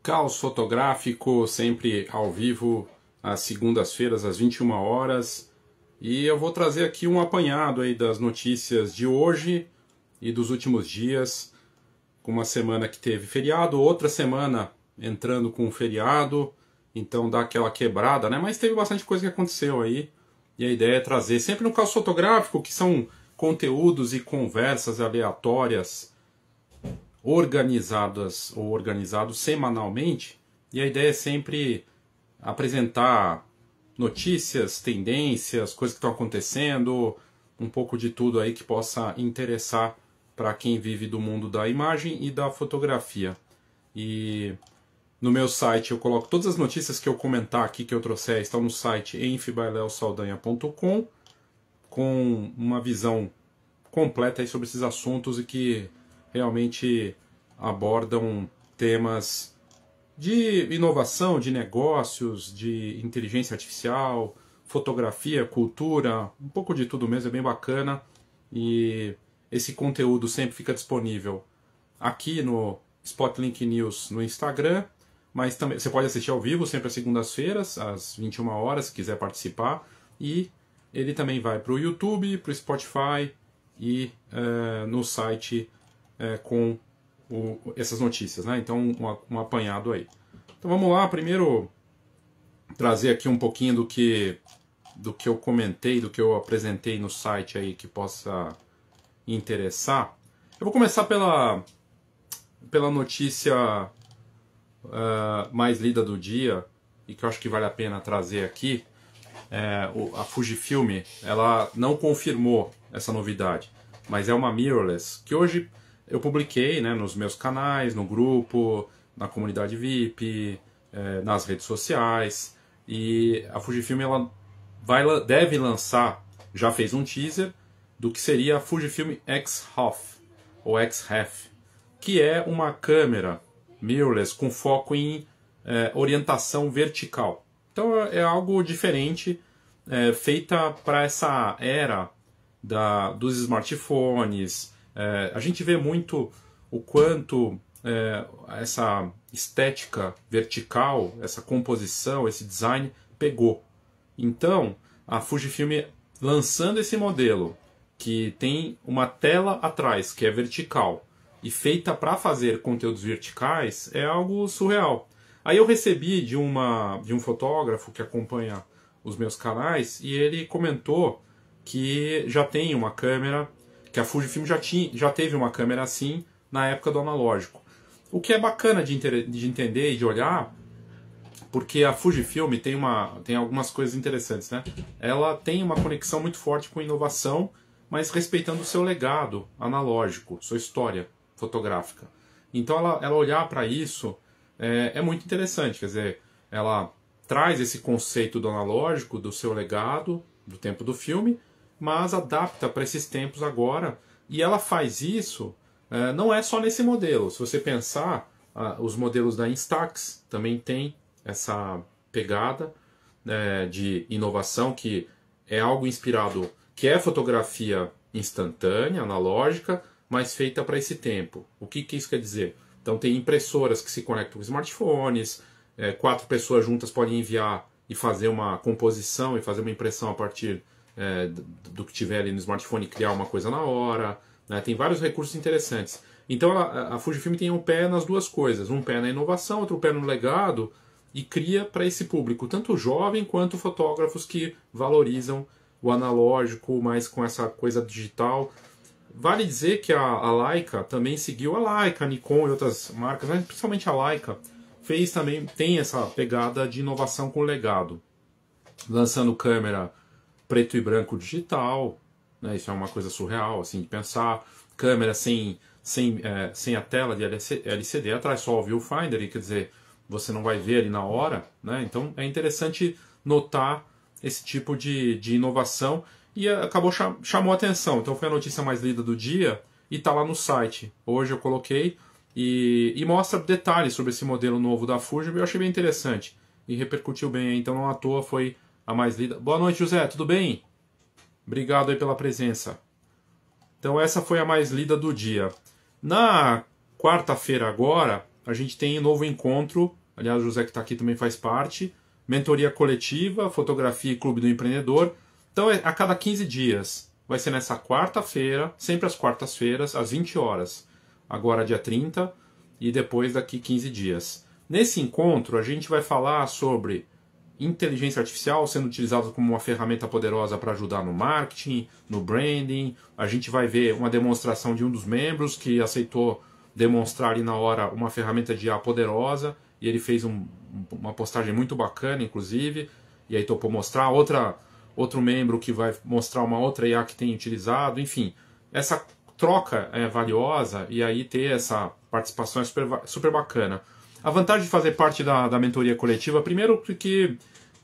Caos fotográfico, sempre ao vivo, às segundas-feiras, às 21 horas. E eu vou trazer aqui um apanhado aí das notícias de hoje e dos últimos dias, com uma semana que teve feriado, outra semana entrando com feriado, então dá aquela quebrada, né? Mas teve bastante coisa que aconteceu aí, e a ideia é trazer sempre no caos fotográfico, que são conteúdos e conversas aleatórias organizadas ou organizados semanalmente, e a ideia é sempre apresentar notícias, tendências, coisas que estão acontecendo, um pouco de tudo aí que possa interessar para quem vive do mundo da imagem e da fotografia. E no meu site eu coloco todas as notícias que eu comentar aqui, que eu trouxer, estão no site enfibaileosaldanha.com, com uma visão completa aí sobre esses assuntos e que realmente abordam temas de inovação, de negócios, de inteligência artificial, fotografia, cultura, um pouco de tudo mesmo, é bem bacana. E esse conteúdo sempre fica disponível aqui no Spotlink News no Instagram, mas também você pode assistir ao vivo sempre às segundas-feiras, às 21 horas, se quiser participar. E ele também vai para o YouTube, para o Spotify e no site com essas notícias, né? Então um apanhado aí. Então vamos lá, primeiro trazer aqui um pouquinho do que eu comentei, do que eu apresentei no site aí que possa interessar. Eu vou começar pela notícia mais lida do dia e que eu acho que vale a pena trazer aqui. A Fujifilm, ela não confirmou essa novidade, mas é uma mirrorless que hoje eu publiquei, né, nos meus canais, no grupo, na comunidade VIP, nas redes sociais. E a Fujifilm ela deve lançar, já fez um teaser, do que seria a Fujifilm X-Half, ou X-Half, que é uma câmera mirrorless com foco em orientação vertical. Então é algo diferente, feita para essa era dos smartphones. A gente vê muito o quanto essa estética vertical, essa composição, esse design pegou. Então, a Fujifilm lançando esse modelo, que tem uma tela atrás, que é vertical, e feita para fazer conteúdos verticais, é algo surreal. Aí eu recebi de um fotógrafo que acompanha os meus canais, e ele comentou que já tem uma câmera, que a Fujifilm já teve uma câmera assim na época do analógico. O que é bacana de entender e de olhar, porque a Fujifilm tem algumas coisas interessantes, né? Ela tem uma conexão muito forte com inovação, mas respeitando o seu legado analógico, sua história fotográfica. Então ela olhar para isso é muito interessante, quer dizer, ela traz esse conceito do analógico, do seu legado, do tempo do filme, mas adapta para esses tempos agora, e ela faz isso não é só nesse modelo. Se você pensar, os modelos da Instax também tem essa pegada de inovação, que é algo inspirado, que é fotografia instantânea, analógica, mas feita para esse tempo. O que isso quer dizer? Então tem impressoras que se conectam com smartphones, 4 pessoas juntas podem enviar e fazer uma composição e fazer uma impressão a partir do que tiver ali no smartphone e criar uma coisa na hora, né? Tem vários recursos interessantes. Então a Fujifilm tem um pé nas duas coisas, um pé na inovação, outro pé no legado, e cria para esse público, tanto jovem quanto fotógrafos que valorizam o analógico, mas com essa coisa digital. Vale dizer que a Leica também seguiu, a Leica, a Nikon e outras marcas, mas principalmente a Leica, tem essa pegada de inovação com legado, lançando câmera preto e branco digital, né? Isso é uma coisa surreal assim de pensar, câmera sem a tela de LCD atrás, só o viewfinder, e quer dizer, você não vai ver ali na hora, né? Então é interessante notar esse tipo de inovação, e chamou a atenção. Então foi a notícia mais lida do dia e está lá no site. Hoje eu coloquei e mostra detalhes sobre esse modelo novo da Fuji. Eu achei bem interessante e repercutiu bem, então não à toa foi a mais lida. Boa noite, José, tudo bem? Obrigado aí pela presença. Então essa foi a mais lida do dia. Na quarta-feira agora, a gente tem um novo encontro, aliás, o José que está aqui também faz parte, mentoria coletiva, fotografia e clube do empreendedor. Então é a cada 15 dias. Vai ser nessa quarta-feira, sempre às quartas-feiras, às 20 horas. Agora dia 30 e depois daqui 15 dias. Nesse encontro a gente vai falar sobre inteligência artificial sendo utilizada como uma ferramenta poderosa para ajudar no marketing, no branding. A gente vai ver uma demonstração de um dos membros que aceitou demonstrar ali na hora uma ferramenta de IA poderosa, e ele fez uma postagem muito bacana, inclusive, e aí topou mostrar. Outro membro que vai mostrar uma outra IA que tem utilizado. Enfim, essa troca é valiosa, e aí ter essa participação é super bacana. A vantagem de fazer parte da mentoria coletiva, primeiro porque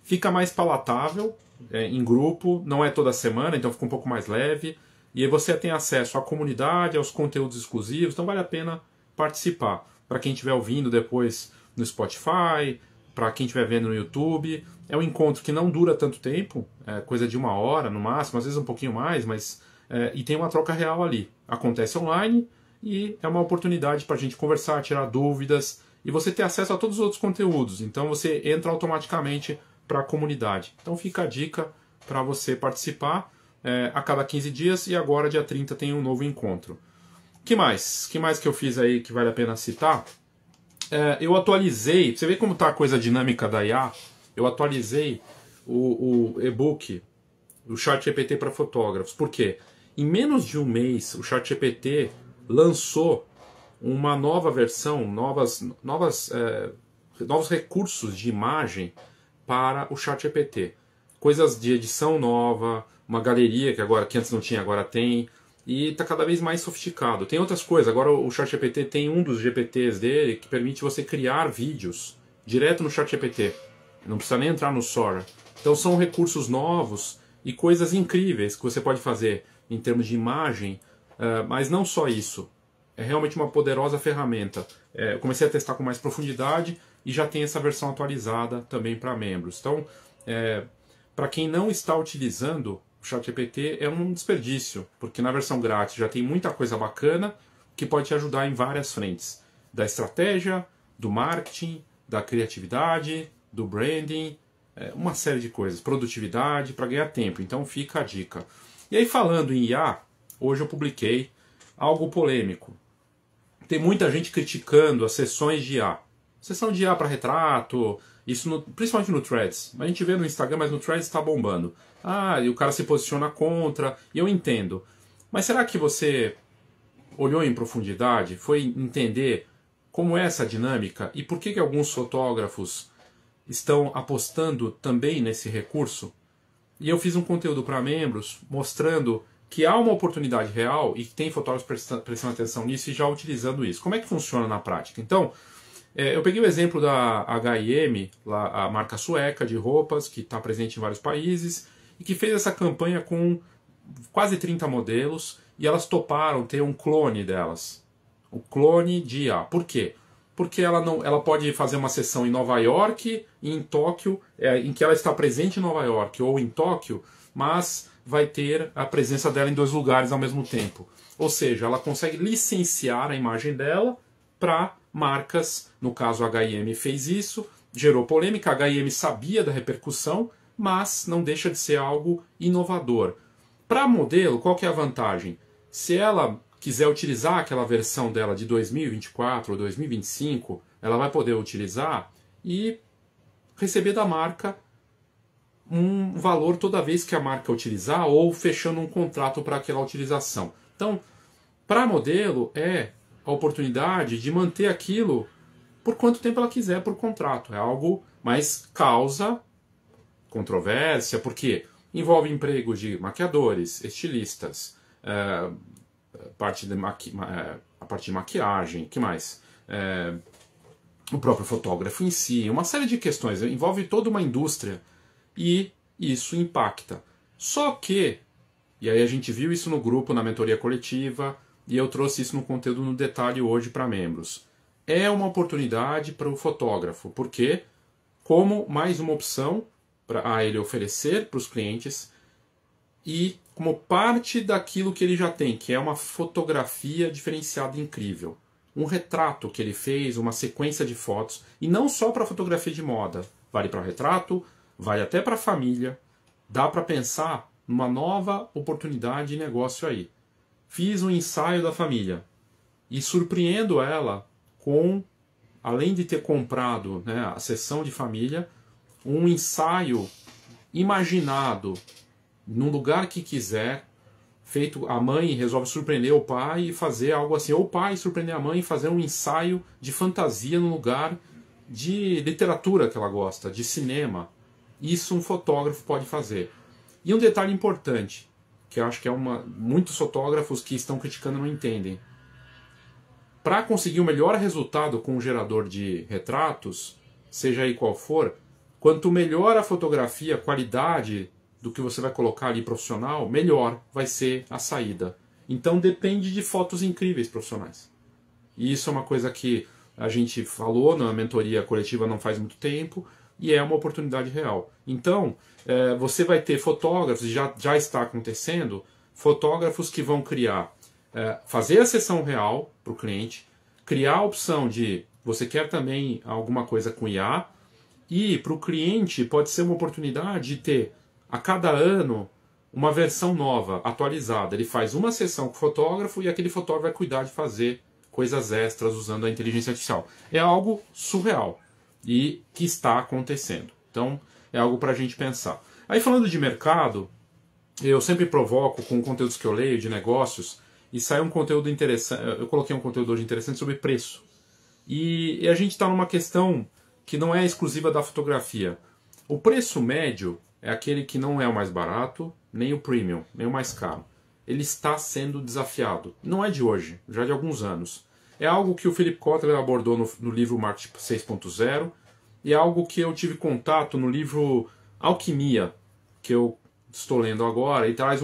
fica mais palatável, em grupo, não é toda semana, então fica um pouco mais leve, e aí você tem acesso à comunidade, aos conteúdos exclusivos, então vale a pena participar. Para quem estiver ouvindo depois no Spotify, para quem estiver vendo no YouTube, é um encontro que não dura tanto tempo, é coisa de 1 hora no máximo, às vezes um pouquinho mais, mas e tem uma troca real ali. Acontece online e é uma oportunidade para a gente conversar, tirar dúvidas, e você ter acesso a todos os outros conteúdos. Então você entra automaticamente para a comunidade. Então fica a dica para você participar a cada 15 dias, e agora dia 30 tem um novo encontro. Que mais? Que mais que eu fiz aí que vale a pena citar? Eu atualizei, você vê como está a coisa dinâmica da IA? Eu atualizei o e-book, o ChatGPT para fotógrafos. Por quê? Em menos de um mês, o ChatGPT lançou uma nova versão, novos recursos de imagem para o ChatGPT. Coisas de edição nova, uma galeria que antes não tinha, agora tem, e está cada vez mais sofisticado. Tem outras coisas, agora o ChatGPT tem um dos GPTs dele que permite você criar vídeos direto no ChatGPT. Não precisa nem entrar no Sora. Então são recursos novos e coisas incríveis que você pode fazer em termos de imagem, mas não só isso. É realmente uma poderosa ferramenta. Eu comecei a testar com mais profundidade e já tem essa versão atualizada também para membros. Então, para quem não está utilizando o ChatGPT, é um desperdício, porque na versão grátis já tem muita coisa bacana que pode te ajudar em várias frentes. Da estratégia, do marketing, da criatividade, do branding, uma série de coisas. Produtividade, para ganhar tempo. Então fica a dica. E aí, falando em IA, hoje eu publiquei algo polêmico. Tem muita gente criticando as sessões de IA. Sessão de IA para retrato, isso principalmente no Threads. A gente vê no Instagram, mas no Threads está bombando. E o cara se posiciona contra, e eu entendo. Mas será que você olhou em profundidade, foi entender como é essa dinâmica e por que alguns fotógrafos estão apostando também nesse recurso? E eu fiz um conteúdo para membros mostrando que há uma oportunidade real e que tem fotógrafos prestando atenção nisso e já utilizando isso. Como é que funciona na prática? Então, eu peguei o exemplo da H&M, a marca sueca de roupas, que está presente em vários países, e que fez essa campanha com quase 30 modelos, e elas toparam ter um clone delas. O clone de IA. Por quê? Porque ela pode fazer uma sessão em Nova York e em Tóquio, em que ela está presente em Nova York ou em Tóquio, mas vai ter a presença dela em 2 lugares ao mesmo tempo. Ou seja, ela consegue licenciar a imagem dela para marcas. No caso, a H&M fez isso, gerou polêmica. A H&M sabia da repercussão, mas não deixa de ser algo inovador. Para modelo, qual que é a vantagem? Se ela quiser utilizar aquela versão dela de 2024 ou 2025, ela vai poder utilizar e receber da marca um valor toda vez que a marca utilizar ou fechando um contrato para aquela utilização. Então, para modelo é a oportunidade de manter aquilo por quanto tempo ela quiser por contrato. É algo, mas causa controvérsia, porque envolve emprego de maquiadores, estilistas, a parte de maquiagem, que mais? O próprio fotógrafo em si, uma série de questões. Envolve toda uma indústria e isso impacta. Só que, e aí a gente viu isso no grupo, na mentoria coletiva, e eu trouxe isso no conteúdo no detalhe hoje para membros. É uma oportunidade para o fotógrafo, porque como mais uma opção para ele oferecer para os clientes e como parte daquilo que ele já tem, que é uma fotografia diferenciada incrível. um retrato que ele fez, uma sequência de fotos, e não só para fotografia de moda, vale para retrato, vale até para família, dá para pensar numa nova oportunidade de negócio aí. Fiz um ensaio da família e surpreendo ela com, além de ter comprado, né, a sessão de família, um ensaio imaginado num lugar que quiser, feito, a mãe resolve surpreender o pai e fazer algo assim, ou o pai surpreender a mãe e fazer um ensaio de fantasia num lugar de literatura que ela gosta, de cinema. Isso um fotógrafo pode fazer. E um detalhe importante, que eu acho que muitos fotógrafos que estão criticando não entendem. Para conseguir o melhor resultado com um gerador de retratos, seja aí qual for, quanto melhor a fotografia, a qualidade do que você vai colocar ali profissional, melhor vai ser a saída. Então depende de fotos incríveis profissionais. E isso é uma coisa que a gente falou na mentoria coletiva não faz muito tempo, e é uma oportunidade real. Então, você vai ter fotógrafos, já está acontecendo, fotógrafos que vão criar, fazer a sessão real para o cliente, criar a opção de você quer também alguma coisa com IA, e para o cliente pode ser uma oportunidade de ter a cada ano uma versão nova, atualizada. Ele faz uma sessão com o fotógrafo e aquele fotógrafo vai cuidar de fazer coisas extras usando a inteligência artificial. É algo surreal e que está acontecendo. Então é algo para a gente pensar. Aí falando de mercado, eu sempre provoco com conteúdos que eu leio de negócios e sai um conteúdo interessante. Eu coloquei um conteúdo hoje interessante sobre preço. E a gente está numa questão que não é exclusiva da fotografia. O preço médio é aquele que não é o mais barato, nem o premium, nem o mais caro. Ele está sendo desafiado. Não é de hoje, já de alguns anos. É algo que o Philip Kotler abordou no livro Marketing 6.0 e é algo que eu tive contato no livro Alquimia, que eu estou lendo agora, e traz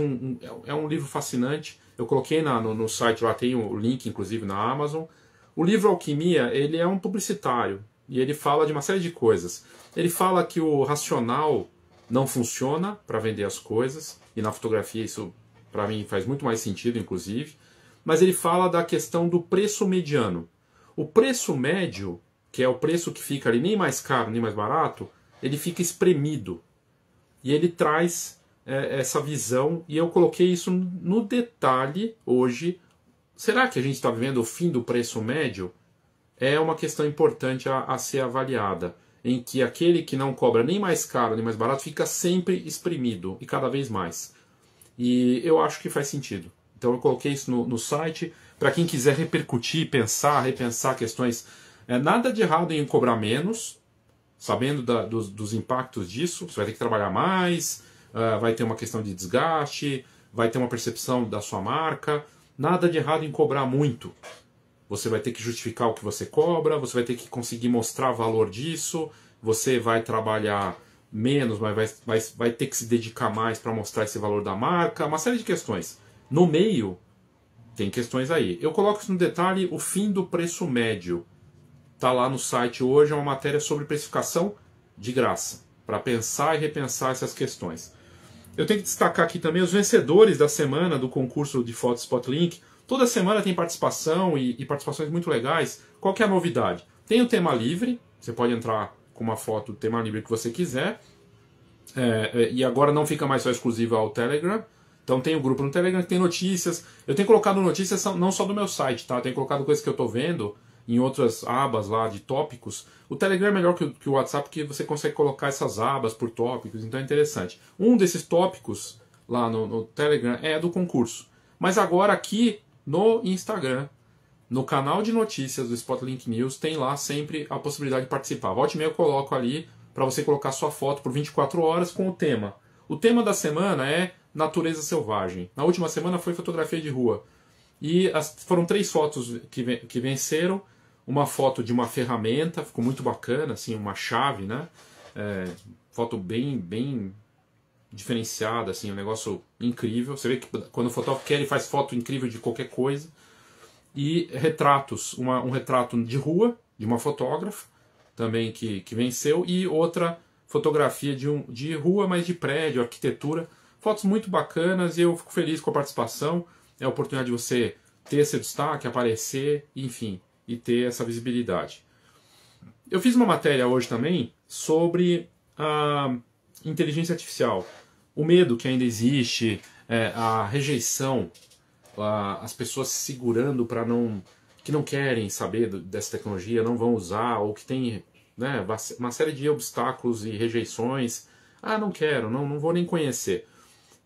é um livro fascinante. Eu coloquei no site, lá tem o link, inclusive, na Amazon. O livro Alquimia, ele é um publicitário, e ele fala de uma série de coisas. Ele fala que o racional não funciona para vender as coisas, e na fotografia isso, para mim, faz muito mais sentido, inclusive. Mas ele fala da questão do preço mediano. O preço médio, que é o preço que fica ali nem mais caro, nem mais barato, ele fica espremido. E ele traz essa visão, e eu coloquei isso no detalhe hoje. Será que a gente está vivendo o fim do preço médio? É uma questão importante a ser avaliada, em que aquele que não cobra nem mais caro nem mais barato fica sempre espremido, e cada vez mais. E eu acho que faz sentido. Então eu coloquei isso no site, para quem quiser repercutir, pensar, repensar questões. Nada de errado em cobrar menos, sabendo dos impactos disso. Você vai ter que trabalhar mais, vai ter uma questão de desgaste, vai ter uma percepção da sua marca. Nada de errado em cobrar muito. Você vai ter que justificar o que você cobra, você vai ter que conseguir mostrar valor disso, você vai trabalhar menos, mas vai ter que se dedicar mais para mostrar esse valor da marca, uma série de questões. No meio, tem questões aí. Eu coloco isso no detalhe, o fim do preço médio. Está lá no site hoje, é uma matéria sobre precificação de graça, para pensar e repensar essas questões. Eu tenho que destacar aqui também os vencedores da semana do concurso de foto Spotlink. Toda semana tem participação e participações muito legais. Qual que é a novidade? Tem o tema livre, você pode entrar com uma foto do tema livre que você quiser. E agora não fica mais só exclusivo ao Telegram. Então tem o grupo no Telegram que tem notícias. Eu tenho colocado notícias não só do meu site, tá? Eu tenho colocado coisas que eu estou vendo em outras abas lá de tópicos. O Telegram é melhor que o WhatsApp porque você consegue colocar essas abas por tópicos, então é interessante. Um desses tópicos lá no Telegram é do concurso. Mas agora aqui no Instagram, no canal de notícias do Spotlink News, tem lá sempre a possibilidade de participar. Volte e meia eu coloco ali para você colocar sua foto por 24 horas com o tema. O tema da semana é natureza selvagem. Na última semana foi fotografia de rua. E foram 3 fotos que venceram. Uma foto de uma ferramenta, ficou muito bacana, assim, uma chave, né? Foto bem diferenciada, assim, um negócio incrível. Você vê que quando o fotógrafo quer, ele faz foto incrível de qualquer coisa. E retratos, um retrato de rua, de uma fotógrafa, também que venceu, e outra fotografia de rua, mas de prédio, arquitetura. Fotos muito bacanas e eu fico feliz com a participação. É a oportunidade de você ter esse destaque, aparecer, enfim. e ter essa visibilidade. Eu fiz uma matéria hoje também sobre a inteligência artificial, o medo que ainda existe, a rejeição, as pessoas se segurando para que não querem saber dessa tecnologia, não vão usar, ou que tem, né, uma série de obstáculos e rejeições. Ah, não quero, não vou nem conhecer.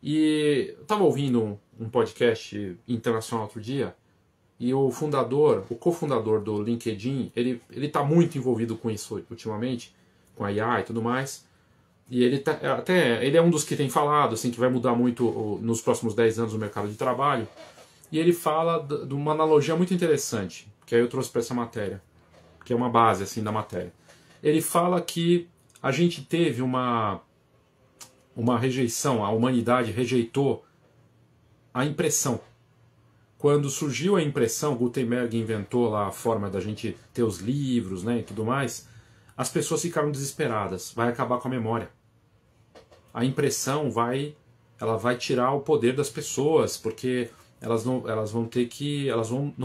E eu estava ouvindo um podcast internacional outro dia, e o cofundador do LinkedIn, ele está muito envolvido com isso ultimamente, com a IA e tudo mais. E ele ele é um dos que tem falado assim, que vai mudar muito nos próximos 10 anos o mercado de trabalho. E ele fala de uma analogia muito interessante, que aí eu trouxe para essa matéria, que é uma base assim da matéria. Ele fala que a gente teve uma rejeição, a humanidade rejeitou a impressão. Quando surgiu a impressão, Gutenberg inventou lá a forma da gente ter os livros, né, e tudo mais, as pessoas ficaram desesperadas, vai acabar com a memória. A impressão ela vai tirar o poder das pessoas, porque elas não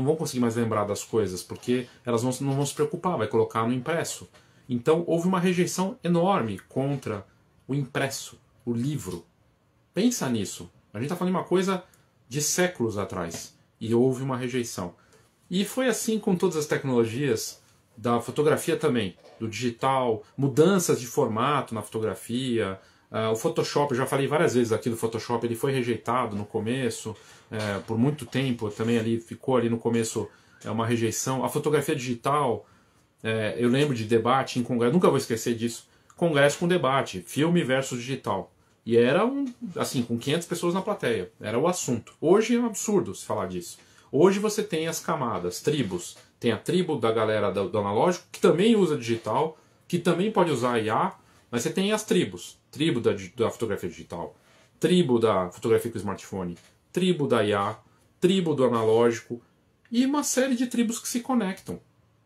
vão conseguir mais lembrar das coisas, porque elas não vão se preocupar, vai colocar no impresso. Então houve uma rejeição enorme contra o impresso, o livro. Pensa nisso. A gente está falando de uma coisa de séculos atrás. E houve uma rejeição. E foi assim com todas as tecnologias, da fotografia também, do digital, mudanças de formato na fotografia. O Photoshop, eu já falei várias vezes aqui do Photoshop, ele foi rejeitado no começo, por muito tempo, também ficou ali no começo uma rejeição. A fotografia digital, eu lembro de debate em congresso, nunca vou esquecer disso, congresso com debate, filme versus digital. E era assim, com 500 pessoas na plateia. Era o assunto. Hoje é um absurdo se falar disso. Hoje você tem as camadas, tribos. Tem a tribo da galera do analógico, que também usa digital, que também pode usar IA, mas você tem as tribos. Tribo da fotografia digital, tribo da fotografia com smartphone, tribo da IA, tribo do analógico, e uma série de tribos que se conectam.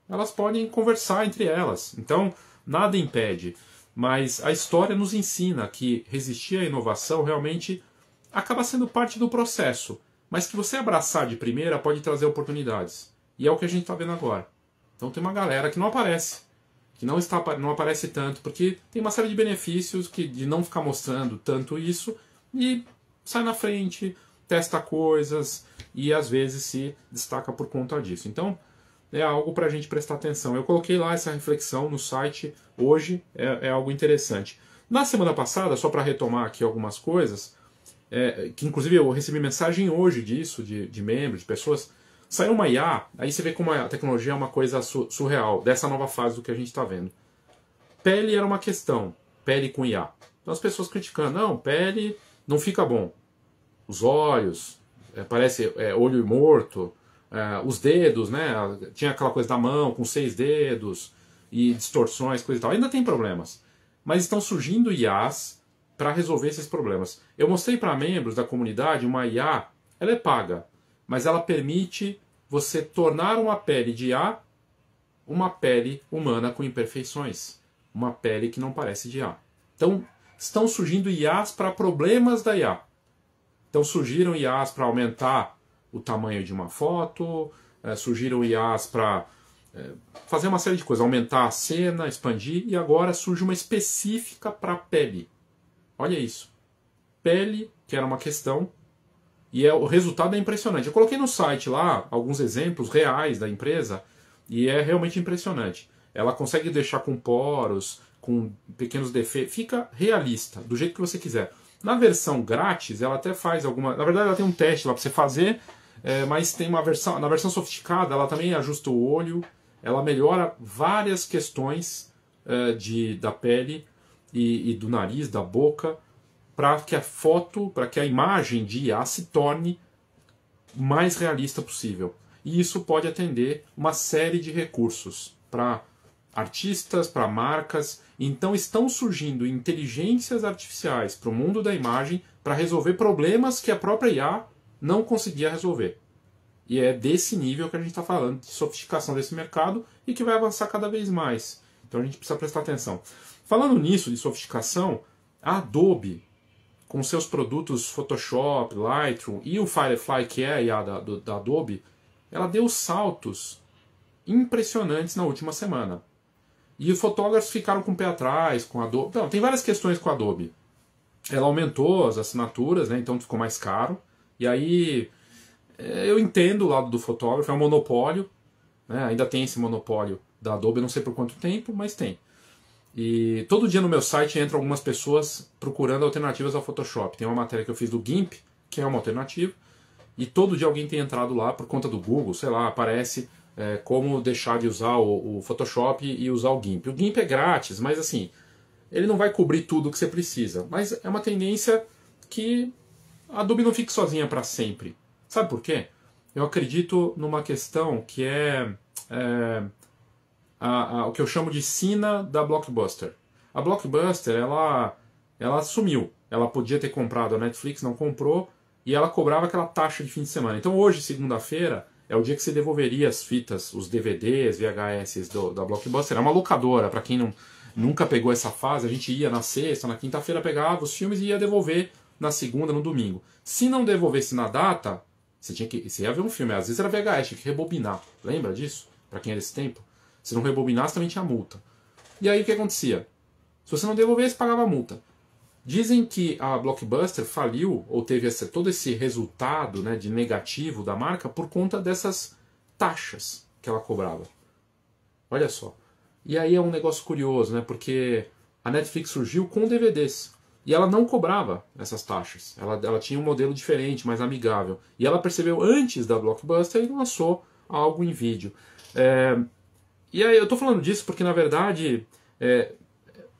Elas podem conversar entre elas. Então, nada impede. Mas a história nos ensina que resistir à inovação realmente acaba sendo parte do processo, mas que você abraçar de primeira pode trazer oportunidades. E é o que a gente está vendo agora. Então tem uma galera que não aparece, que não aparece tanto, porque tem uma série de benefícios de não ficar mostrando tanto isso, e sai na frente, testa coisas, e às vezes se destaca por conta disso. Então, é algo para a gente prestar atenção. Eu coloquei lá essa reflexão no site hoje, é algo interessante. Na semana passada, só para retomar aqui algumas coisas, que inclusive eu recebi mensagem hoje disso, de membros, de pessoas, saiu uma IA, aí você vê como a tecnologia é uma coisa surreal, dessa nova fase do que a gente está vendo. Pele era uma questão, pele com IA. Então as pessoas criticando, não, pele não fica bom. Os olhos, parece olho morto. Os dedos, né? Tinha aquela coisa da mão com 6 dedos e distorções, coisa e tal. Ainda tem problemas, mas estão surgindo IAs para resolver esses problemas. Eu mostrei para membros da comunidade uma IA, ela é paga, mas ela permite você tornar uma pele de IA uma pele humana com imperfeições, uma pele que não parece de IA. Então, estão surgindo IAs para problemas da IA. Então surgiram IAs para aumentar o tamanho de uma foto, surgiram IAs para fazer uma série de coisas, aumentar a cena, expandir, e agora surge uma específica para pele. Olha isso. Pele, que era uma questão, e o resultado é impressionante. Eu coloquei no site lá alguns exemplos reais da empresa, e é realmente impressionante. Ela consegue deixar com poros, com pequenos defeitos, fica realista, do jeito que você quiser. Na versão grátis, ela até faz alguma... Na verdade, ela tem um teste lá para você fazer, mas tem uma versão... Na versão sofisticada, ela também ajusta o olho, ela melhora várias questões da pele e do nariz, da boca, para que a foto, para que a imagem de IA se torne o mais realista possível. E isso pode atender uma série de recursos para artistas, para marcas. Então estão surgindo inteligências artificiais para o mundo da imagem para resolver problemas que a própria IA não conseguia resolver. E é desse nível que a gente está falando, de sofisticação desse mercado e que vai avançar cada vez mais. Então a gente precisa prestar atenção. Falando nisso, de sofisticação, a Adobe, com seus produtos Photoshop, Lightroom e o Firefly, que é a IA da Adobe, ela deu saltos impressionantes na última semana. E os fotógrafos ficaram com o pé atrás, com a Adobe. Não, tem várias questões com a Adobe. Ela aumentou as assinaturas, né, então ficou mais caro. E aí, eu entendo o lado do fotógrafo, é um monopólio. Né, ainda tem esse monopólio da Adobe, não sei por quanto tempo, mas tem. E todo dia no meu site entram algumas pessoas procurando alternativas ao Photoshop. Tem uma matéria que eu fiz do GIMP, que é uma alternativa. E todo dia alguém tem entrado lá por conta do Google, sei lá, aparece como deixar de usar o Photoshop e usar o GIMP. O GIMP é grátis, mas assim, ele não vai cobrir tudo o que você precisa. Mas é uma tendência que a Adobe não fique sozinha para sempre. Sabe por quê? Eu acredito numa questão que o que eu chamo de sina da Blockbuster. A Blockbuster, ela sumiu. Ela podia ter comprado a Netflix, não comprou, e ela cobrava aquela taxa de fim de semana. Então hoje, segunda-feira, é o dia que você devolveria as fitas, os DVDs, VHS da Blockbuster. É uma locadora, para quem nunca pegou essa fase, a gente ia na sexta, na quinta-feira, pegava os filmes e ia devolver na segunda, no domingo. Se não devolvesse na data, você ia ver um filme, às vezes era VHS, tinha que rebobinar. Lembra disso? Para quem era esse tempo? Se não rebobinasse, também tinha multa. E aí o que acontecia? Se você não devolvesse, pagava a multa. Dizem que a Blockbuster faliu, ou teve todo esse resultado, né, de negativo da marca, por conta dessas taxas que ela cobrava. Olha só. E aí é um negócio curioso, né, porque a Netflix surgiu com DVDs. E ela não cobrava essas taxas. Ela tinha um modelo diferente, mais amigável. E ela percebeu antes da Blockbuster e lançou algo em vídeo. E aí eu estou falando disso porque, na verdade,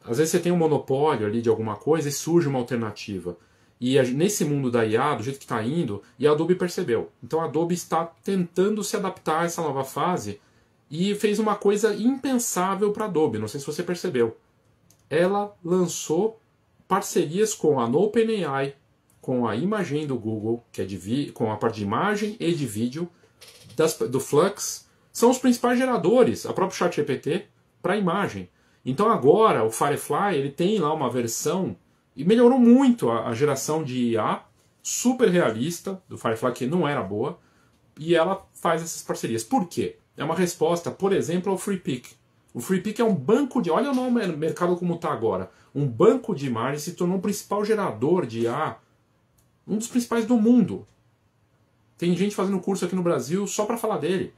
às vezes você tem um monopólio ali de alguma coisa e surge uma alternativa. E nesse mundo da IA, do jeito que está indo, e a Adobe percebeu. Então a Adobe está tentando se adaptar a essa nova fase e fez uma coisa impensável para a Adobe, não sei se você percebeu. Ela lançou parcerias com a OpenAI, com a Imagen do Google, que é com a parte de imagem e de vídeo, do Flux. São os principais geradores, a própria ChatGPT, para imagem. Então agora o Firefly ele tem lá uma versão, e melhorou muito a geração de IA, super realista, do Firefly, que não era boa, e ela faz essas parcerias. Por quê? É uma resposta, por exemplo, ao FreePic. O FreePic é um banco de... Olha o mercado como está agora. Um banco de imagens se tornou o principal gerador de IA, um dos principais do mundo. Tem gente fazendo curso aqui no Brasil só para falar dele.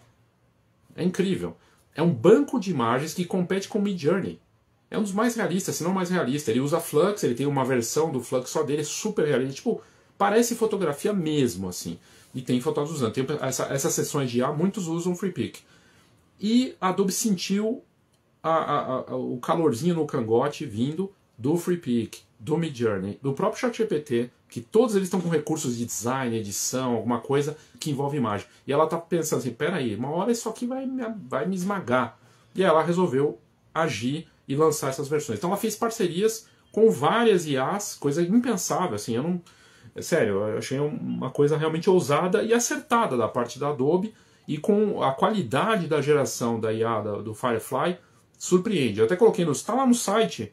É incrível. É um banco de imagens que compete com o Midjourney. É um dos mais realistas, se não mais realista. Ele usa Flux, ele tem uma versão do Flux só dele, é super realista. Tipo, parece fotografia mesmo, assim. E tem fotógrafos usando. Tem essas sessões de IA, muitos usam o FreePic. E a Adobe sentiu o calorzinho no cangote vindo do FreePic, do Midjourney, do próprio ChatGPT, que todos eles estão com recursos de design, edição, alguma coisa que envolve imagem. E ela está pensando assim, peraí, uma hora isso aqui vai me esmagar. E ela resolveu agir e lançar essas versões. Então ela fez parcerias com várias IAs, coisa impensável, assim, sério, eu achei uma coisa realmente ousada e acertada da parte da Adobe, e com a qualidade da geração da IA do Firefly, surpreende. Eu até coloquei, está lá no site,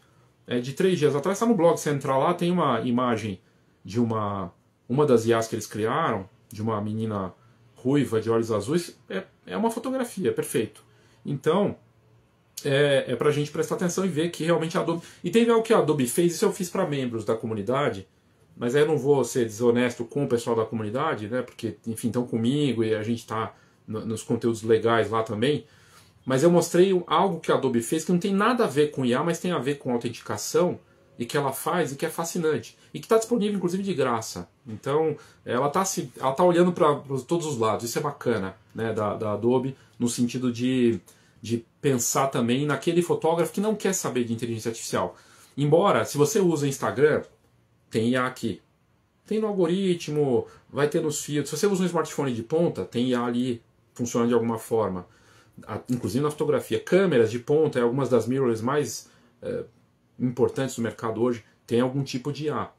de 3 dias atrás, está no blog, você entrar lá, tem uma imagem de uma das IAs que eles criaram, de uma menina ruiva de olhos azuis, é uma fotografia, perfeito. Então, para a gente prestar atenção e ver que realmente a Adobe... E teve algo que a Adobe fez, isso eu fiz para membros da comunidade, mas aí eu não vou ser desonesto com o pessoal da comunidade, né, porque, enfim, estão comigo e a gente está nos conteúdos legais lá também, mas eu mostrei algo que a Adobe fez que não tem nada a ver com IA, mas tem a ver com autenticação, e que ela faz e que é fascinante. E que está disponível, inclusive, de graça. Então, ela tá olhando para todos os lados. Isso é bacana, né, da Adobe, no sentido de pensar também naquele fotógrafo que não quer saber de inteligência artificial. Embora, se você usa Instagram, tem IA aqui. Tem no algoritmo, vai ter nos filtros. Se você usa um smartphone de ponta, tem IA ali, funciona de alguma forma. Inclusive na fotografia. Câmeras de ponta, algumas das mirrorless mais importantes do mercado hoje, tem algum tipo de IA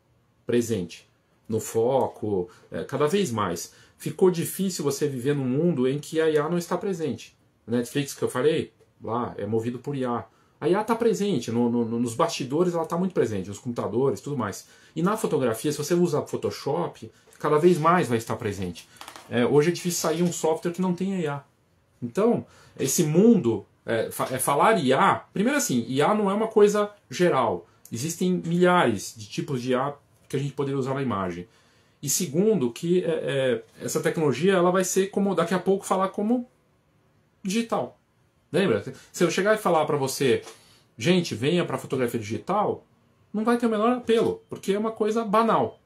presente. No foco, cada vez mais. Ficou difícil você viver num mundo em que a IA não está presente. Netflix, que eu falei, lá é movido por IA. A IA está presente, nos bastidores ela está muito presente, nos computadores, tudo mais. E na fotografia, se você usar Photoshop, cada vez mais vai estar presente. Hoje é difícil sair um software que não tenha IA. Então, esse mundo, falar IA, primeiro assim, IA não é uma coisa geral. Existem milhares de tipos de IA que a gente poderia usar na imagem. E segundo, que essa tecnologia ela vai ser como, daqui a pouco, falar como digital. Lembra? Se eu chegar e falar para você, gente, venha para fotografia digital, não vai ter o menor apelo, porque é uma coisa banal.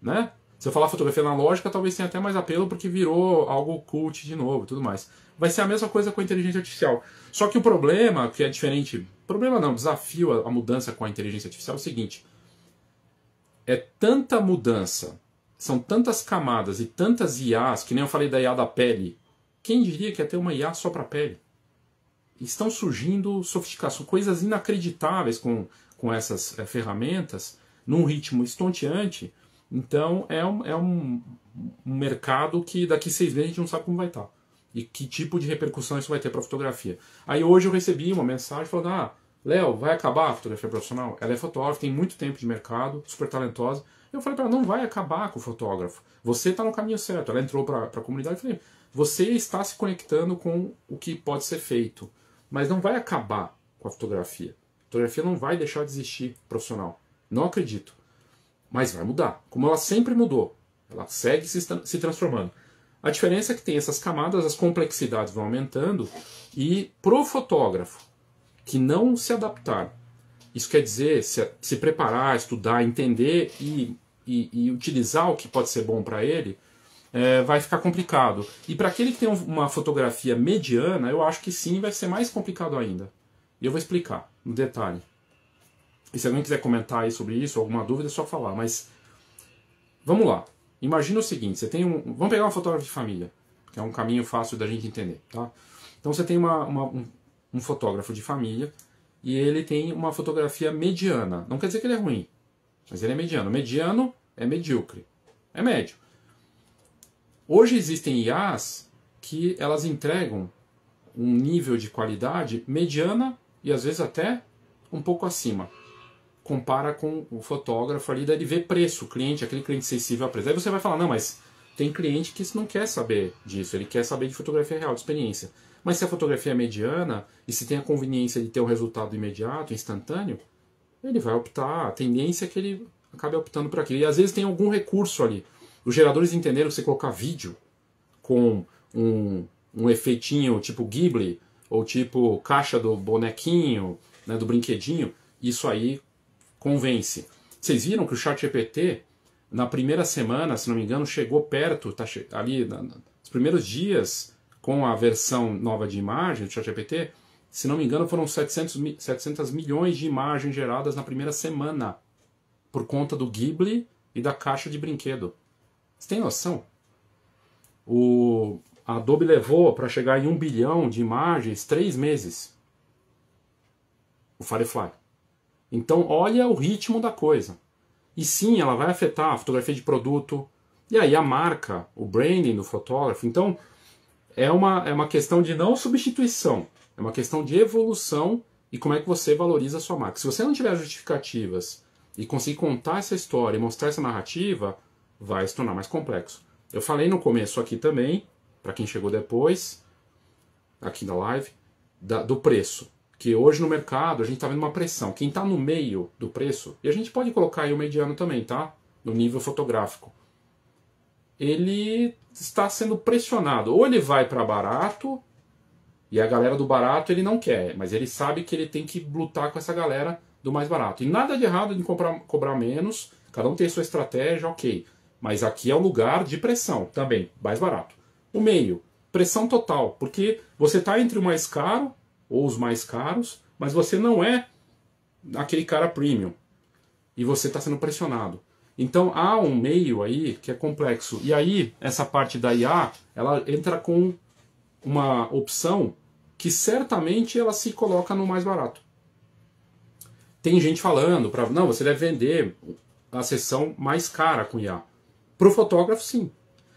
Né? Se eu falar fotografia analógica, talvez tenha até mais apelo, porque virou algo cult de novo e tudo mais. Vai ser a mesma coisa com a inteligência artificial. Só que o problema, que é diferente... Problema não, desafio a mudança com a inteligência artificial é o seguinte. É tanta mudança, são tantas camadas e tantas IAs, que nem eu falei da IA da pele. Quem diria que ia ter uma IA só para pele? Estão surgindo sofisticações, coisas inacreditáveis com essas ferramentas, num ritmo estonteante. Então é um mercado que daqui 6 meses a gente não sabe como vai estar. E que tipo de repercussão isso vai ter para a fotografia. Aí hoje eu recebi uma mensagem falando, Léo, vai acabar a fotografia profissional? Ela é fotógrafa, tem muito tempo de mercado, super talentosa. Eu falei para ela, não vai acabar com o fotógrafo. Você está no caminho certo. Ela entrou para a comunidade e falei, você está se conectando com o que pode ser feito. Mas não vai acabar com a fotografia. A fotografia não vai deixar de existir profissional. Não acredito. Mas vai mudar. Como ela sempre mudou. Ela segue se transformando. A diferença é que tem essas camadas, as complexidades vão aumentando. E pro fotógrafo que não se adaptar, isso quer dizer se preparar, estudar, entender e utilizar o que pode ser bom para ele, vai ficar complicado. E para aquele que tem uma fotografia mediana, eu acho que sim, vai ser mais complicado ainda. E eu vou explicar no detalhe. E se alguém quiser comentar aí sobre isso, alguma dúvida, é só falar. Mas vamos lá. Imagina o seguinte, você tem vamos pegar uma fotógrafa de família, que é um caminho fácil da gente entender, tá? Então você tem um fotógrafo de família e ele tem uma fotografia mediana. Não quer dizer que ele é ruim, mas ele é mediano. Mediano é medíocre, é médio. Hoje existem IAs que elas entregam um nível de qualidade mediana e às vezes até um pouco acima. Compara com o fotógrafo ali, daí ele vê preço, cliente, aquele cliente sensível a preço. Aí você vai falar, não, mas tem cliente que não quer saber disso, ele quer saber de fotografia real, de experiência. Mas se a fotografia é mediana e se tem a conveniência de ter um resultado imediato, instantâneo, ele vai optar, a tendência é que ele acabe optando por aquilo. E às vezes tem algum recurso ali. Os geradores entenderam que você colocar vídeo com um efeitinho tipo Ghibli, ou tipo caixa do bonequinho, né, do brinquedinho, isso aí convence. Vocês viram que o ChatGPT, na primeira semana, se não me engano, chegou perto, tá ali nos primeiros dias, com a versão nova de imagem do ChatGPT, se não me engano, foram 700 milhões de imagens geradas na primeira semana, por conta do Ghibli e da caixa de brinquedo. Você tem noção? A Adobe levou para chegar em 1 bilhão de imagens 3 meses. O Firefly. Então, olha o ritmo da coisa. E sim, ela vai afetar a fotografia de produto, e aí a marca, o branding do fotógrafo. Então, é uma questão de não substituição, é uma questão de evolução e como é que você valoriza a sua marca. Se você não tiver justificativas e conseguir contar essa história e mostrar essa narrativa, vai se tornar mais complexo. Eu falei no começo aqui também, para quem chegou depois, aqui na live, do preço. Que hoje no mercado a gente está vendo uma pressão. Quem está no meio do preço, e a gente pode colocar aí o mediano também, tá? No nível fotográfico. Ele está sendo pressionado. Ou ele vai para barato, e a galera do barato ele não quer, mas ele sabe que ele tem que lutar com essa galera do mais barato. E nada de errado em cobrar menos, cada um tem a sua estratégia, ok. Mas aqui é o lugar de pressão também, mais barato. O meio, pressão total, porque você está entre o mais caro ou os mais caros, mas você não é aquele cara premium. E você está sendo pressionado. Então há um meio aí que é complexo. E aí, essa parte da IA, ela entra com uma opção que certamente ela se coloca no mais barato. Tem gente falando, não, você deve vender a seção mais cara com IA. Para o fotógrafo, sim.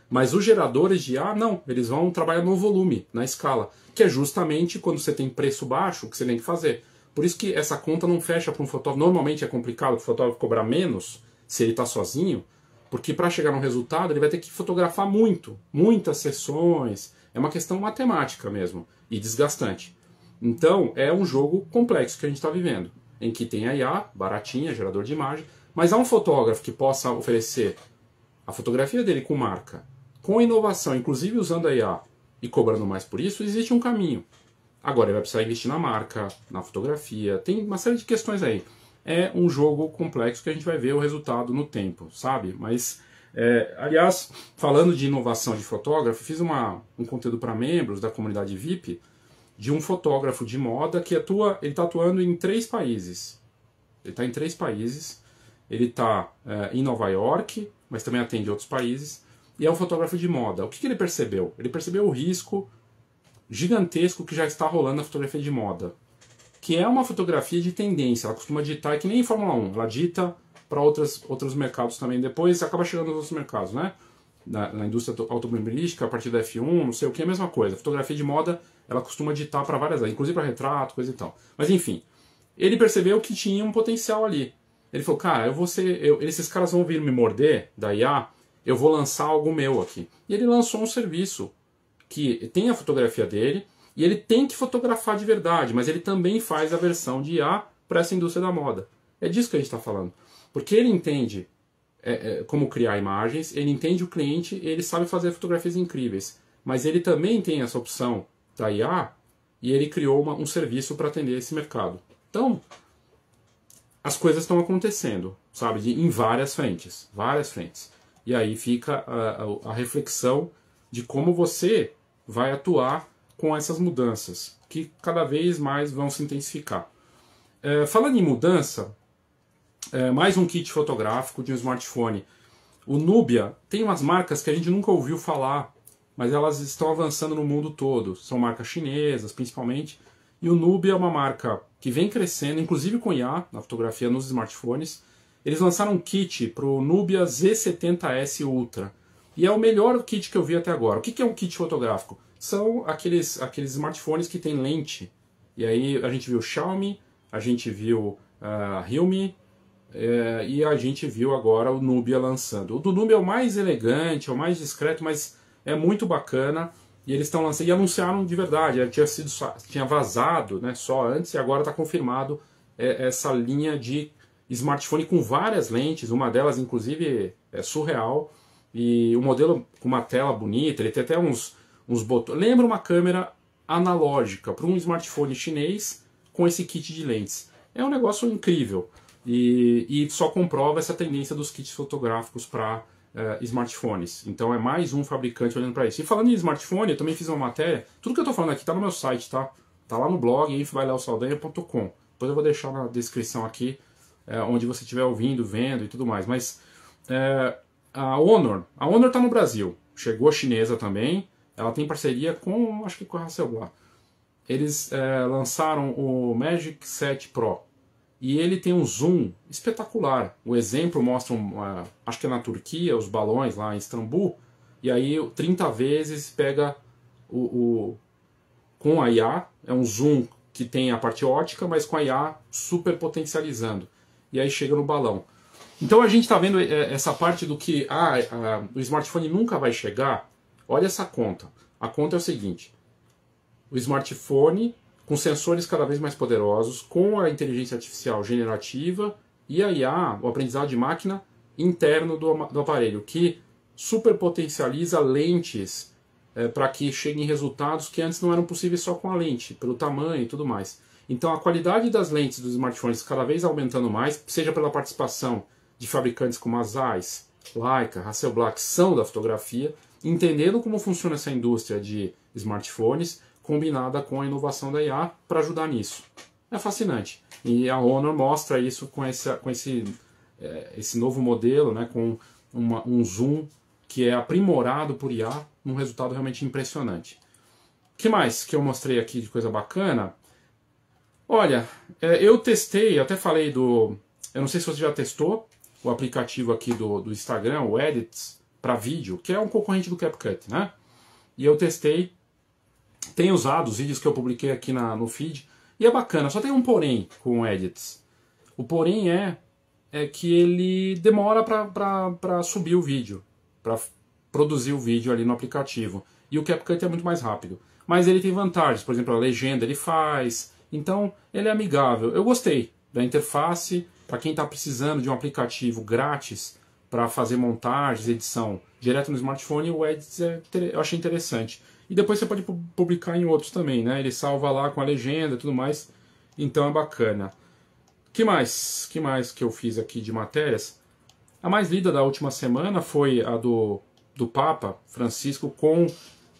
Mas os geradores de IA, não. Eles vão trabalhar no volume, na escala. Que é justamente quando você tem preço baixo que você tem que fazer. Por isso que essa conta não fecha para um fotógrafo. Normalmente é complicado o fotógrafo cobrar menos se ele está sozinho, porque para chegar no resultado ele vai ter que fotografar muito, muitas sessões, É uma questão matemática mesmo, e desgastante. Então, é um jogo complexo que a gente está vivendo, em que tem a IA, baratinha, gerador de imagem, mas há um fotógrafo que possa oferecer a fotografia dele com marca, com inovação, inclusive usando a IA e cobrando mais por isso, existe um caminho. Agora ele vai precisar investir na marca, na fotografia, tem uma série de questões aí. É um jogo complexo que a gente vai ver o resultado no tempo, sabe? Mas, aliás, falando de inovação de fotógrafo, fiz um conteúdo para membros da comunidade VIP de um fotógrafo de moda que ele está atuando em 3 países. Ele está em 3 países, ele está em Nova York, mas também atende outros países, e é um fotógrafo de moda. O que ele percebeu? Ele percebeu o risco gigantesco que já está rolando na fotografia de moda, que é uma fotografia de tendência. Ela costuma ditar, que nem em Fórmula 1, ela dita para outros mercados também, depois acaba chegando nos outros mercados, né? Na indústria automobilística, a partir da F1, não sei o que, é a mesma coisa. A fotografia de moda, ela costuma ditar para várias áreas, inclusive para retrato, coisa e tal. Mas enfim, ele percebeu que tinha um potencial ali. Ele falou, cara, esses caras vão vir me morder da IA, eu vou lançar algo meu aqui. E ele lançou um serviço que tem a fotografia dele, e ele tem que fotografar de verdade, mas ele também faz a versão de IA para essa indústria da moda. É disso que a gente está falando. Porque ele entende como criar imagens, ele entende o cliente, ele sabe fazer fotografias incríveis. Mas ele também tem essa opção da IA, e ele criou um serviço para atender esse mercado. Então, as coisas estão acontecendo, sabe, em várias frentes. E aí fica a reflexão de como você vai atuar com essas mudanças, que cada vez mais vão se intensificar. Falando em mudança, mais um kit fotográfico de um smartphone. O Nubia tem umas marcas que a gente nunca ouviu falar, mas elas estão avançando no mundo todo. São marcas chinesas, principalmente. E o Nubia é uma marca que vem crescendo, inclusive com IA, na fotografia nos smartphones. Eles lançaram um kit para o Nubia Z70S Ultra. E é o melhor kit que eu vi até agora. O que é um kit fotográfico? São aqueles smartphones que tem lente. E aí a gente viu Xiaomi, a gente viu Realme, e a gente viu agora o Nubia lançando. O do Nubia é o mais elegante, é o mais discreto, mas é muito bacana. E eles estão lançando, e anunciaram de verdade. Tinha vazado, né, só antes, e agora está confirmado essa linha de smartphone com várias lentes. Uma delas, inclusive, é surreal. E o modelo com uma tela bonita, ele tem até uns botões. Lembra uma câmera analógica para um smartphone chinês com esse kit de lentes. É um negócio incrível. E só comprova essa tendência dos kits fotográficos para smartphones. Então é mais um fabricante olhando para isso. E falando em smartphone, eu também fiz uma matéria. Tudo que eu estou falando aqui está no meu site, tá? Tá lá no blog, info.leosaldanha.com. Depois eu vou deixar na descrição aqui, onde você estiver ouvindo, vendo e tudo mais. Mas a Honor está no Brasil. Chegou a chinesa também. Ela tem parceria com, acho que com a Hasselblad. Eles lançaram o Magic 7 Pro. E ele tem um zoom espetacular. O exemplo mostra, acho que é na Turquia, os balões lá em Istambul. E aí 30 vezes pega com a IA. É um zoom que tem a parte ótica, mas com a IA super potencializando. E aí chega no balão. Então a gente está vendo essa parte do que o smartphone nunca vai chegar. Olha essa conta. A conta é o seguinte. O smartphone com sensores cada vez mais poderosos, com a inteligência artificial generativa e a IA, o aprendizado de máquina interno do aparelho, que superpotencializa lentes para que cheguem resultados que antes não eram possíveis só com a lente, pelo tamanho e tudo mais. Então a qualidade das lentes dos smartphones cada vez aumentando mais, seja pela participação de fabricantes como a Zeiss, Leica, Hasselblad, que são da fotografia, entendendo como funciona essa indústria de smartphones, combinada com a inovação da IA para ajudar nisso. É fascinante. E a Honor mostra isso com esse novo modelo, né, com um zoom que é aprimorado por IA, um resultado realmente impressionante. O que mais que eu mostrei aqui de coisa bacana? Olha, eu testei, eu até falei eu não sei se você já testou, o aplicativo aqui do Instagram, o Edits, para vídeo, que é um concorrente do CapCut, né? E eu testei, tenho usado os vídeos que eu publiquei aqui no feed, e é bacana, só tem um porém com o Edits. O porém é que ele demora para subir o vídeo, para produzir o vídeo ali no aplicativo. e o CapCut é muito mais rápido. Mas ele tem vantagens, por exemplo, a legenda ele faz, então ele é amigável. Eu gostei da interface, para quem está precisando de um aplicativo grátis para fazer montagens, edição direto no smartphone, o Edits eu achei interessante. E depois você pode publicar em outros também, né? Ele salva lá com a legenda e tudo mais, então é bacana. Que mais que eu fiz aqui de matérias? A mais lida da última semana foi a do Papa Francisco com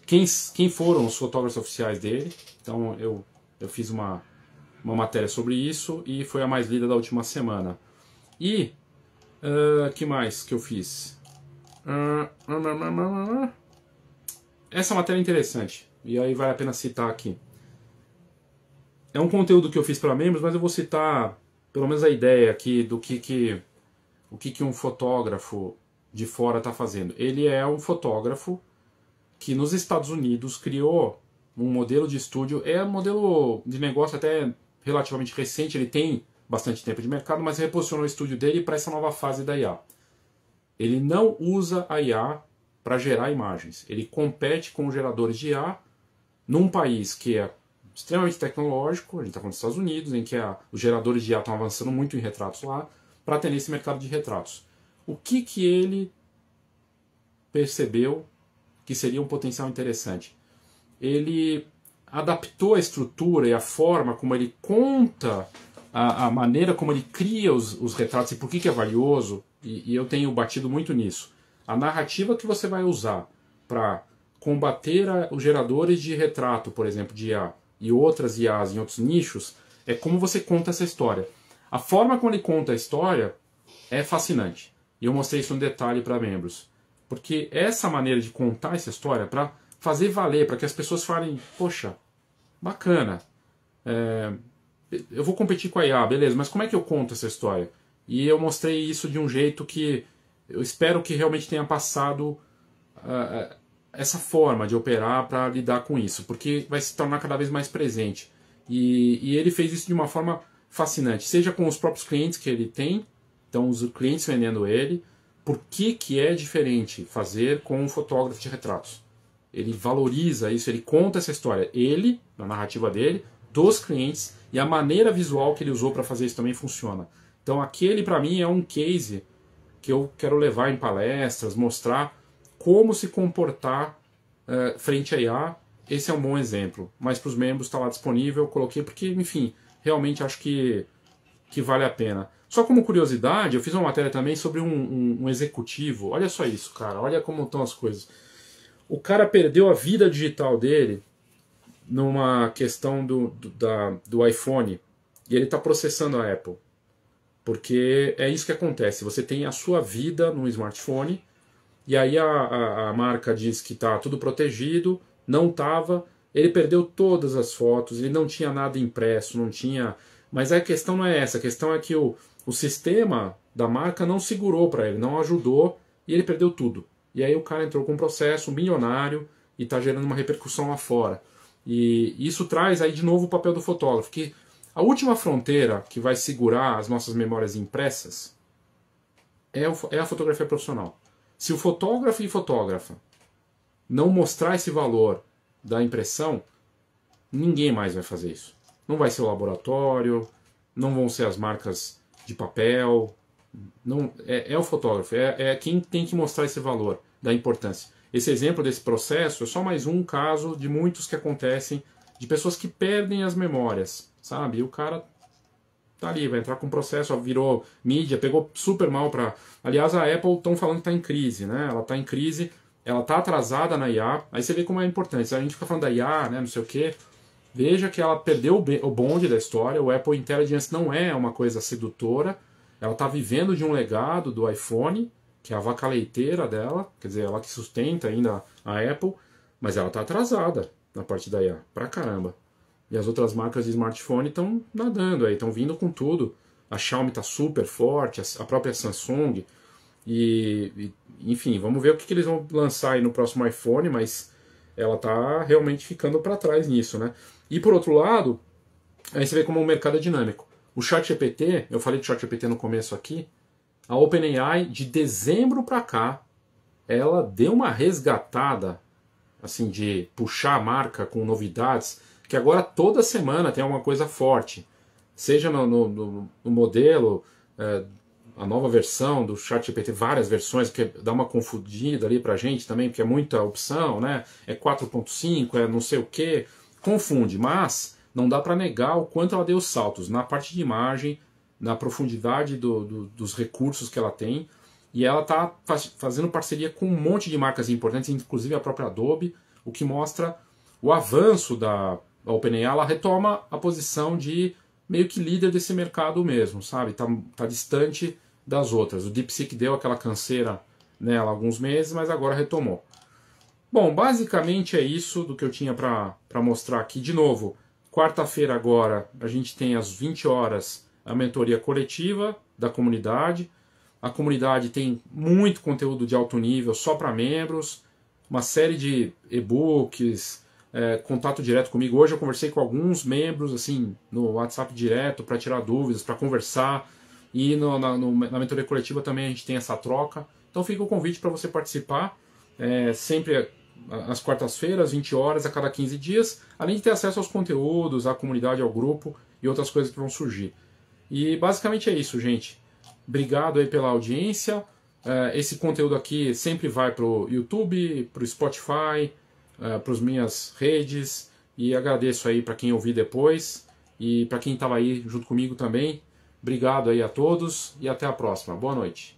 quem foram os fotógrafos oficiais dele. Então eu fiz uma matéria sobre isso e foi a mais lida da última semana. E que mais que eu fiz? Essa matéria é interessante e aí vale a pena citar aqui. É um conteúdo que eu fiz para membros, mas eu vou citar pelo menos a ideia aqui do que um fotógrafo de fora está fazendo. Ele é um fotógrafo que nos Estados Unidos criou um modelo de estúdio, é um modelo de negócio até relativamente recente, ele tem bastante tempo de mercado, mas reposicionou o estúdio dele para essa nova fase da IA. Ele não usa a IA para gerar imagens, ele compete com os geradores de IA num país que é extremamente tecnológico, a gente está falando dos Estados Unidos, em que os geradores de IA estão avançando muito em retratos lá, para atender esse mercado de retratos. O que ele percebeu que seria um potencial interessante? Ele adaptou a estrutura e a forma como ele conta, a maneira como ele cria os retratos e por que é valioso, e eu tenho batido muito nisso. A narrativa que você vai usar para combater os geradores de retrato, por exemplo, de IA, e outras IAs em outros nichos, é como você conta essa história. A forma como ele conta a história é fascinante. E eu mostrei isso em detalhe para membros. Porque essa maneira de contar essa história, para fazer valer, para que as pessoas falem, poxa, bacana, eu vou competir com a IA, beleza, mas como é que eu conto essa história? E eu mostrei isso de um jeito que eu espero que realmente tenha passado essa forma de operar para lidar com isso, porque vai se tornar cada vez mais presente. E ele fez isso de uma forma fascinante, seja com os próprios clientes que ele tem, então os clientes vendendo ele, por que é diferente fazer com um fotógrafo de retratos. Ele valoriza isso, ele conta essa história, ele, na narrativa dele, dos clientes, e a maneira visual que ele usou para fazer isso também funciona. Então aquele para mim é um case que eu quero levar em palestras, mostrar como se comportar frente à IA. Esse é um bom exemplo, mas para os membros está lá disponível, eu coloquei porque, enfim, realmente acho que vale a pena. Só como curiosidade, eu fiz uma matéria também sobre um executivo. Olha só isso, cara, olha como estão as coisas. O cara perdeu a vida digital dele numa questão do iPhone e ele está processando a Apple. Porque é isso que acontece, você tem a sua vida no smartphone e aí a marca diz que está tudo protegido, não estava, ele perdeu todas as fotos, ele não tinha nada impresso, não tinha... Mas a questão não é essa, a questão é que o sistema da marca não segurou para ele, não ajudou e ele perdeu tudo. E aí o cara entrou com um processo milionário e está gerando uma repercussão lá fora. E isso traz aí de novo o papel do fotógrafo, que a última fronteira que vai segurar as nossas memórias impressas é a fotografia profissional. Se o fotógrafo e fotógrafa não mostrar esse valor da impressão, ninguém mais vai fazer isso. Não vai ser o laboratório, não vão ser as marcas de papel, não, é o fotógrafo, é quem tem que mostrar esse valor da importância. Esse exemplo desse processo é só mais um caso de muitos que acontecem de pessoas que perdem as memórias, sabe? E o cara tá ali, vai entrar com um processo, virou mídia, pegou super mal para... Aliás, a Apple estão falando que está em crise, né? Ela está em crise, ela está atrasada na IA, aí você vê como é importante. A gente fica falando da IA, né, não sei o quê, veja que ela perdeu o bonde da história, o Apple Intelligence não é uma coisa sedutora, ela está vivendo de um legado do iPhone, que é a vaca leiteira dela, quer dizer, ela que sustenta ainda a Apple, mas ela está atrasada na parte da IA, pra caramba. E as outras marcas de smartphone estão nadando aí, estão vindo com tudo. A Xiaomi está super forte, a própria Samsung. Enfim, vamos ver o que eles vão lançar aí no próximo iPhone, mas ela está realmente ficando para trás nisso, né? E por outro lado, aí você vê como o mercado é dinâmico. O ChatGPT, eu falei do ChatGPT no começo aqui, a OpenAI de dezembro para cá, ela deu uma resgatada assim, de puxar a marca com novidades, que agora toda semana tem alguma coisa forte. Seja no modelo, a nova versão do ChatGPT, várias versões, que dá uma confundida ali pra gente também, porque é muita opção, né? É 4.5, é não sei o que, confunde, mas não dá para negar o quanto ela deu saltos na parte de imagem, na profundidade dos recursos que ela tem, e ela está fazendo parceria com um monte de marcas importantes, inclusive a própria Adobe, o que mostra o avanço da OpenAI. Ela retoma a posição de meio que líder desse mercado mesmo, sabe? Tá distante das outras. O DeepSeek deu aquela canseira nela há alguns meses, mas agora retomou. Bom, basicamente é isso do que eu tinha para mostrar aqui. De novo, quarta-feira agora a gente tem às 20 horas a mentoria coletiva da comunidade. A comunidade tem muito conteúdo de alto nível só para membros, uma série de e-books, contato direto comigo. Hoje eu conversei com alguns membros assim no WhatsApp direto para tirar dúvidas, para conversar. E na mentoria coletiva também a gente tem essa troca. Então fica o convite para você participar, sempre às quartas-feiras, 20 horas, a cada 15 dias, além de ter acesso aos conteúdos, à comunidade, ao grupo e outras coisas que vão surgir. E basicamente é isso, gente. Obrigado aí pela audiência. Esse conteúdo aqui sempre vai para o YouTube, para o Spotify, para as minhas redes, e agradeço aí para quem ouvir depois e para quem estava aí junto comigo também. Obrigado aí a todos e até a próxima. Boa noite.